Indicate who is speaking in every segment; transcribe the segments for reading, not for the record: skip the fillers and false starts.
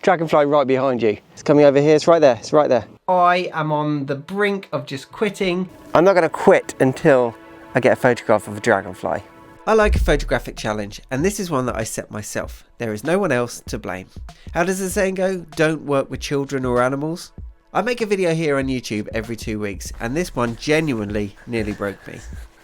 Speaker 1: dragonfly right behind you. It's coming over here, it's right there, it's right there. I am on the brink of just quitting. I'm not going to quit until I get a photograph of a dragonfly. I like a photographic challenge, and this is one that I set myself. There is no one else to blame. How does the saying go? Don't work with children or animals? I make a video here on YouTube every 2 weeks, and this one genuinely nearly broke me.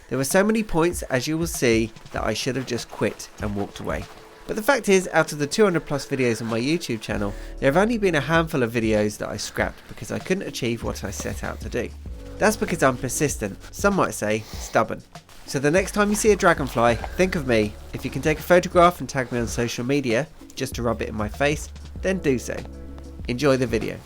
Speaker 1: There were so many points, as you will see, that I should have just quit and walked away. But the fact is, out of the 200 plus videos on my YouTube channel, there have only been a handful of videos that I scrapped because I couldn't achieve what I set out to do. That's because I'm persistent, some might say stubborn. So the next time you see a dragonfly, think of me. If you can take a photograph and tag me on social media, just to rub it in my face, then do so. Enjoy the video.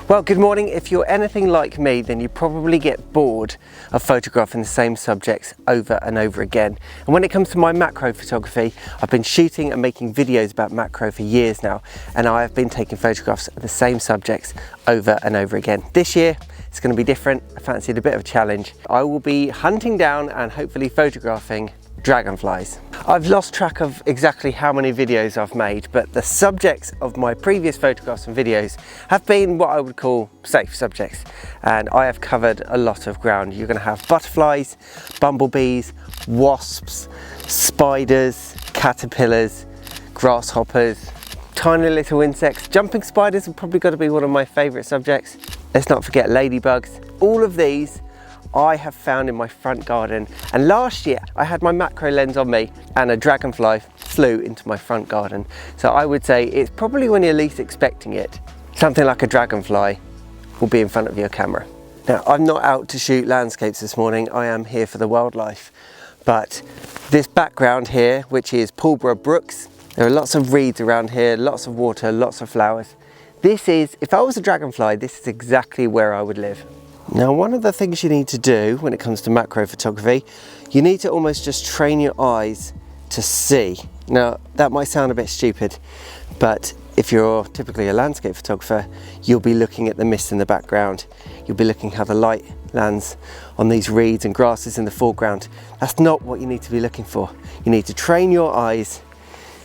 Speaker 1: Well, good morning. If you're anything like me, then you probably get bored of photographing the same subjects over and over again. And when it comes to my macro photography, I've been shooting and making videos about macro for years now, and I have been taking photographs of the same subjects over and over again. This year, it's going to be different. I fancied a bit of a challenge. I will be hunting down and hopefully photographing dragonflies. I've lost track of exactly how many videos I've made, but the subjects of my previous photographs and videos have been what I would call safe subjects, and I have covered a lot of ground. You're going to have butterflies, bumblebees, wasps, spiders, caterpillars, grasshoppers, tiny little insects. Jumping spiders have probably got to be one of my favourite subjects. Let's not forget ladybugs. All of these I have found in my front garden, and last year I had my macro lens on me and a dragonfly flew into my front garden. So I would say it's probably when you're least expecting it, something like a dragonfly will be in front of your camera. Now, I'm not out to shoot landscapes this morning, I am here for the wildlife. But this background here, which is Pulborough Brooks, there are lots of reeds around here, lots of water, lots of flowers. This is, if I was a dragonfly, this is exactly where I would live. Now, one of the things you need to do when it comes to macro photography, you need to almost just train your eyes to see. Now, that might sound a bit stupid, but if you're typically a landscape photographer, you'll be looking at the mist in the background. You'll be looking how the light lands on these reeds and grasses in the foreground. That's not what you need to be looking for. You need to train your eyes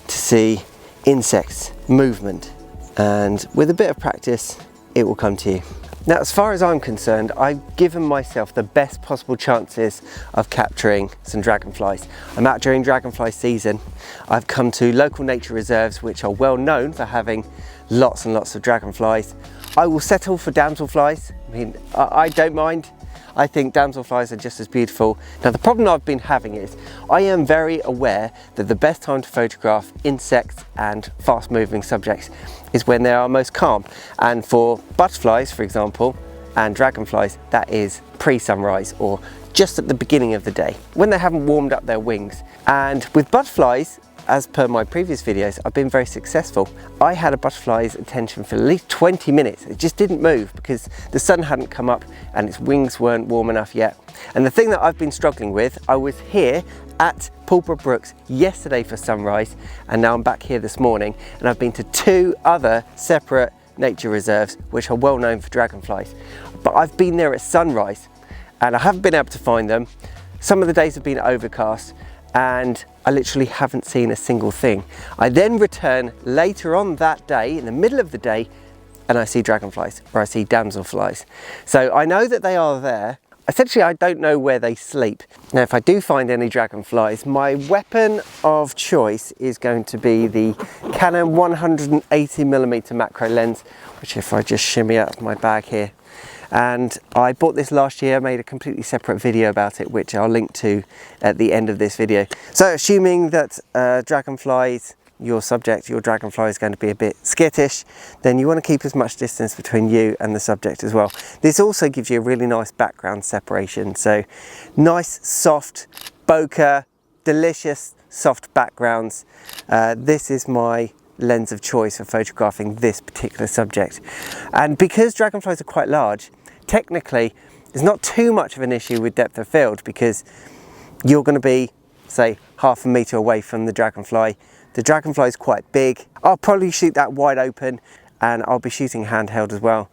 Speaker 1: to see insects, movement, and with a bit of practice, it will come to you. Now, as far as I'm concerned, I've given myself the best possible chances of capturing some dragonflies. I'm out during dragonfly season. I've come to local nature reserves which are well known for having lots and lots of dragonflies. I will settle for damselflies. I mean, I don't mind. I think damselflies are just as beautiful. Now, the problem I've been having is I am very aware that the best time to photograph insects and fast moving subjects is when they are most calm. And for butterflies, for example, and dragonflies, that is pre-sunrise or just at the beginning of the day, when they haven't warmed up their wings. And with butterflies, as per my previous videos, I've been very successful. I had a butterfly's attention for at least 20 minutes. It just didn't move because the sun hadn't come up and its wings weren't warm enough yet. And the thing that I've been struggling with, I was here at Pulborough Brooks yesterday for sunrise, and now I'm back here this morning, and I've been to 2 other separate nature reserves which are well known for dragonflies. But I've been there at sunrise and I haven't been able to find them. Some of the days have been overcast, and I literally haven't seen a single thing. I then return later on that day, in the middle of the day, and I see dragonflies, or I see damselflies. So I know that they are there. Essentially, I don't know where they sleep. Now, if I do find any dragonflies, my weapon of choice is going to be the Canon 180mm macro lens, which if I just shimmy out of my bag here. And I bought this last year, made a completely separate video about it, which I'll link to at the end of this video. So assuming that dragonflies, your subject, your dragonfly is going to be a bit skittish, then you want to keep as much distance between you and the subject as well. This also gives you a really nice background separation. So nice, soft bokeh, delicious, soft backgrounds. This is my lens of choice for photographing this particular subject. And because dragonflies are quite large, technically there's not too much of an issue with depth of field, because you're going to be, say, half a meter away from the dragonfly. The dragonfly is quite big. I'll probably shoot that wide open, and I'll be shooting handheld as well.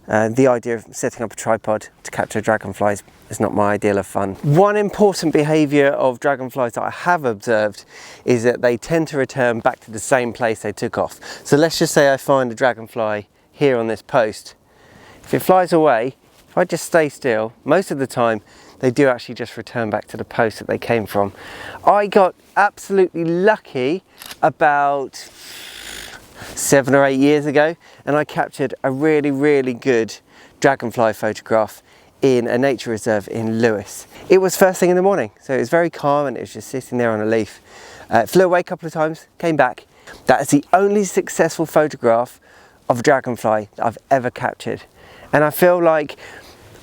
Speaker 1: The idea of setting up a tripod to capture dragonflies is not my ideal of fun. One important behaviour of dragonflies that I have observed is that they tend to return back to the same place they took off. So let's just say I find a dragonfly here on this post. If it flies away, if I just stay still, most of the time they do actually just return back to the post that they came from. I got absolutely lucky about 7 or 8 years ago, and I captured a really good dragonfly photograph in a nature reserve in Lewis. It was first thing in the morning, so it was very calm and it was just sitting there on a leaf. It flew away a couple of times, came back. That is the only successful photograph of a dragonfly that I've ever captured. And I feel like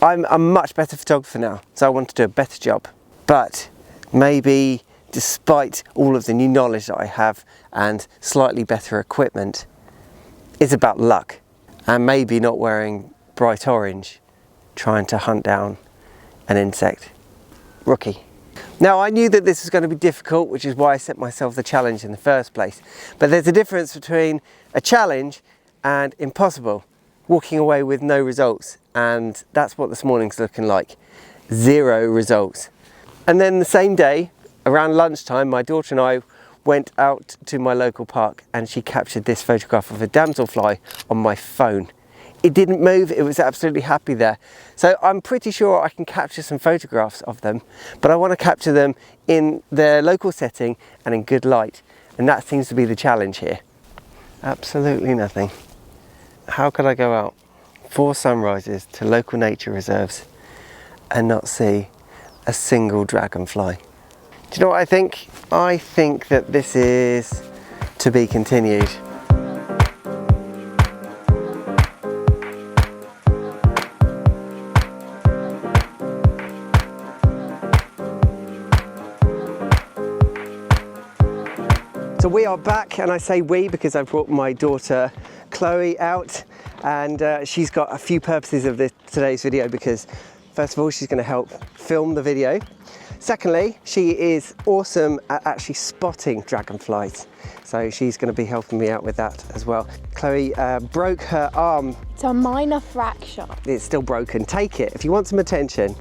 Speaker 1: I'm a much better photographer now, so I want to do a better job. But maybe despite all of the new knowledge that I have and slightly better equipment, it's about luck and maybe not wearing bright orange trying to hunt down an insect. Rookie. Now, I knew that this was going to be difficult, which is why I set myself the challenge in the first place. But there's a difference between a challenge and impossible, walking away with no results, and that's what this morning's looking like. 0 results. And then the same day, around lunchtime, my daughter and I went out to my local park and she captured this photograph of a damselfly on my phone. It didn't move, it was absolutely happy there. So I'm pretty sure I can capture some photographs of them, but I want to capture them in their local setting and in good light. And that seems to be the challenge here. Absolutely nothing. How could I go out 4 sunrises to local nature reserves and not see a single dragonfly? Do you know what I think? I think that this is to be continued. So we are back, and I say we because I brought my daughter Chloe out, and she's got a few purposes of today's video, because first of all, she's going to help film the video. Secondly, she is awesome at actually spotting dragonflies, so she's going to be helping me out with that as well. Chloe broke her arm.
Speaker 2: It's a minor fracture.
Speaker 1: It's still broken. Take it. If you want some attention,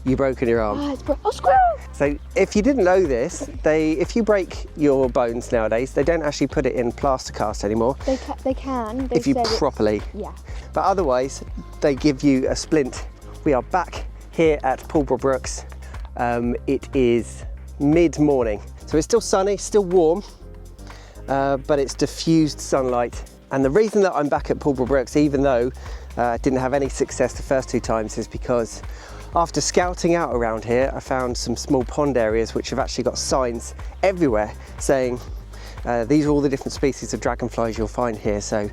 Speaker 1: you've broken your arm.
Speaker 2: Oh, it's oh, squirrel!
Speaker 1: So if you didn't know this, if you break your bones nowadays, they don't actually put it in plaster cast anymore.
Speaker 2: They can.
Speaker 1: If you properly.
Speaker 2: Yeah.
Speaker 1: But otherwise, they give you a splint. We are back here at Pulborough Brooks. It is mid-morning, so it's still sunny, still warm, but it's diffused sunlight. And the reason that I'm back at Pulborough Brooks, even though I didn't have any success the first 2 times, is because after scouting out around here, I found some small pond areas which have actually got signs everywhere saying these are all the different species of dragonflies you'll find here. So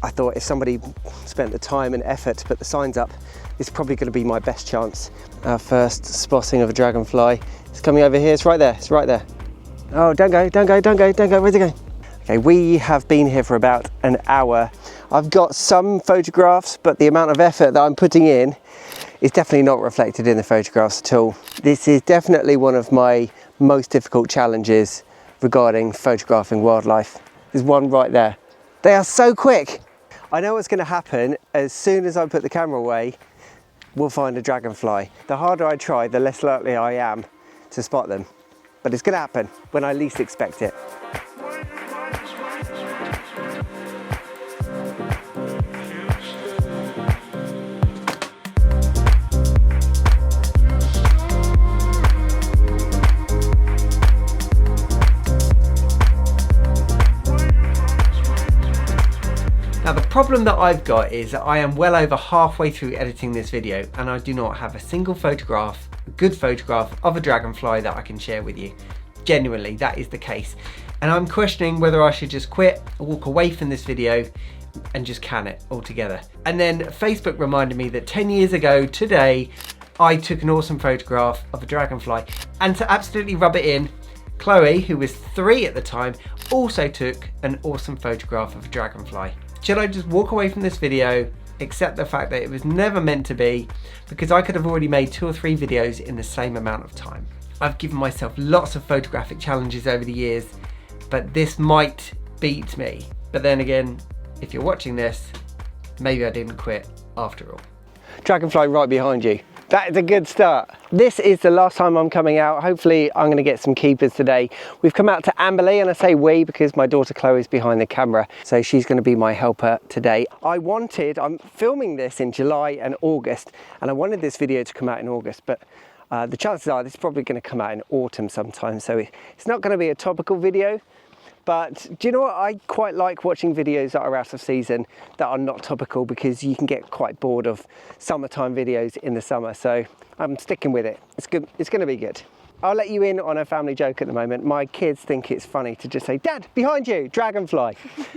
Speaker 1: I thought if somebody spent the time and effort to put the signs up, it's probably going to be my best chance. Our first spotting of a dragonfly. It's coming over here, it's right there, it's right there. Oh, don't go, don't go, don't go, don't go, where's it going? Okay, we have been here for about an hour. I've got some photographs, but the amount of effort that I'm putting in is definitely not reflected in the photographs at all. This is definitely one of my most difficult challenges regarding photographing wildlife. There's one right there. They are so quick. I know what's going to happen. As soon as I put the camera away, we'll find a dragonfly. The harder I try, the less likely I am to spot them. But it's going to happen when I least expect it. Now the problem that I've got is that I am well over halfway through editing this video and I do not have a single photograph, a good photograph of a dragonfly that I can share with you. Genuinely, that is the case. And I'm questioning whether I should just quit, walk away from this video and just can it altogether. And then Facebook reminded me that 10 years ago today, I took an awesome photograph of a dragonfly. And to absolutely rub it in, Chloe, who was 3 at the time, also took an awesome photograph of a dragonfly. Should I just walk away from this video, accept the fact that it was never meant to be, because I could have already made 2 or 3 videos in the same amount of time? I've given myself lots of photographic challenges over the years, but this might beat me. But then again, if you're watching this, maybe I didn't quit after all. Dragonfly right behind you. That is a good start. This is the last time I'm coming out. Hopefully I'm going to get some keepers today. We've come out to Amberley, and I say we because my daughter Chloe is behind the camera, so she's going to be my helper today. I'm filming this in July and August, and I wanted this video to come out in August, but the chances are this is probably going to come out in autumn sometime, so it's not going to be a topical video. But do you know what? I quite like watching videos that are out of season that are not topical, because you can get quite bored of summertime videos in the summer. So I'm sticking with it. It's good. It's going to be good. I'll let you in on a family joke at the moment. My kids think it's funny to just say, "Dad, behind you, dragonfly."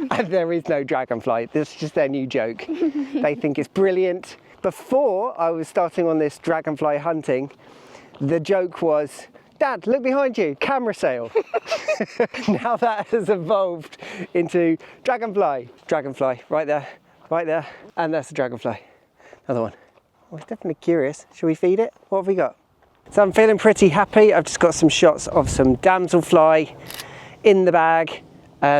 Speaker 1: And there is no dragonfly. This is just their new joke. They think it's brilliant. Before I was starting on this dragonfly hunting, the joke was, "Dad, look behind you, camera sale." Now that has evolved into dragonfly. Dragonfly, right there, and that's a dragonfly. Another one. Oh, it's definitely curious. Should we feed it? What have we got? So I'm feeling pretty happy. I've just got some shots of some damselfly in the bag.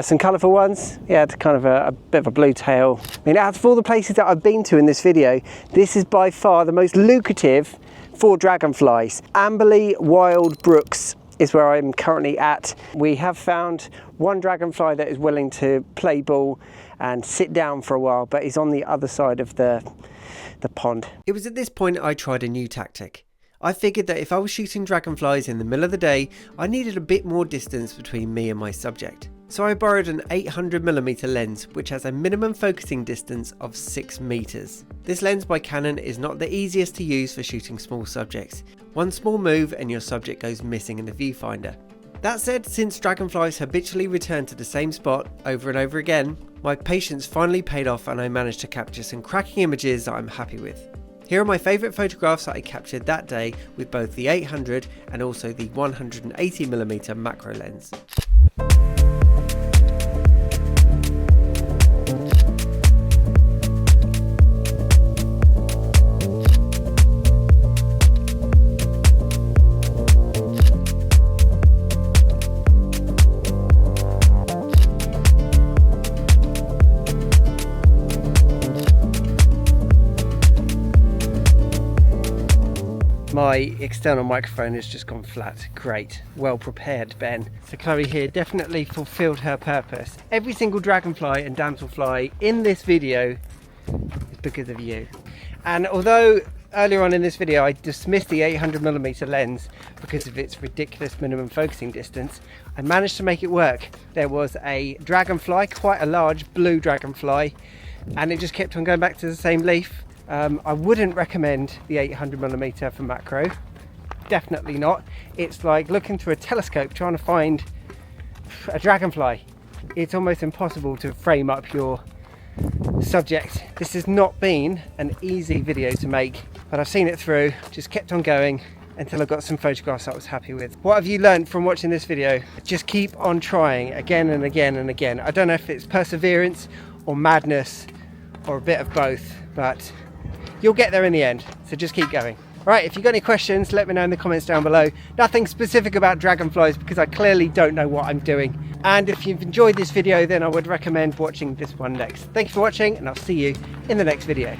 Speaker 1: Some colourful ones. Yeah, it's kind of a bit of a blue tail. I mean, out of all the places that I've been to in this video, this is by far the most lucrative for dragonflies. Amberley Wild Brooks is where I'm currently at. We have found one dragonfly that is willing to play ball and sit down for a while, but he's on the other side of the pond. It was at this point I tried a new tactic. I figured that if I was shooting dragonflies in the middle of the day, I needed a bit more distance between me and my subject. So I borrowed an 800mm lens, which has a minimum focusing distance of 6 meters. This lens by Canon is not the easiest to use for shooting small subjects. One small move and your subject goes missing in the viewfinder. That said, since dragonflies habitually return to the same spot over and over again, my patience finally paid off, and I managed to capture some cracking images that I'm happy with. Here are my favourite photographs that I captured that day with both the 800 and also the 180mm macro lens. My external microphone has just gone flat. Great. Well prepared, Ben. So Chloe here definitely fulfilled her purpose. Every single dragonfly and damselfly in this video is because of you. And although earlier on in this video I dismissed the 800mm lens because of its ridiculous minimum focusing distance, I managed to make it work. There was a dragonfly, quite a large blue dragonfly, and it just kept on going back to the same leaf. I wouldn't recommend the 800mm for macro, definitely not. It's like looking through a telescope trying to find a dragonfly. It's almost impossible to frame up your subject. This has not been an easy video to make, but I've seen it through, just kept on going until I got some photographs I was happy with. What have you learned from watching this video? Just keep on trying again and again and again. I don't know if it's perseverance or madness or a bit of both, but you'll get there in the end, so just keep going. Right, if you've got any questions, let me know in the comments down below. Nothing specific about dragonflies because I clearly don't know what I'm doing. And if you've enjoyed this video, then I would recommend watching this one next. Thank you for watching, and I'll see you in the next video.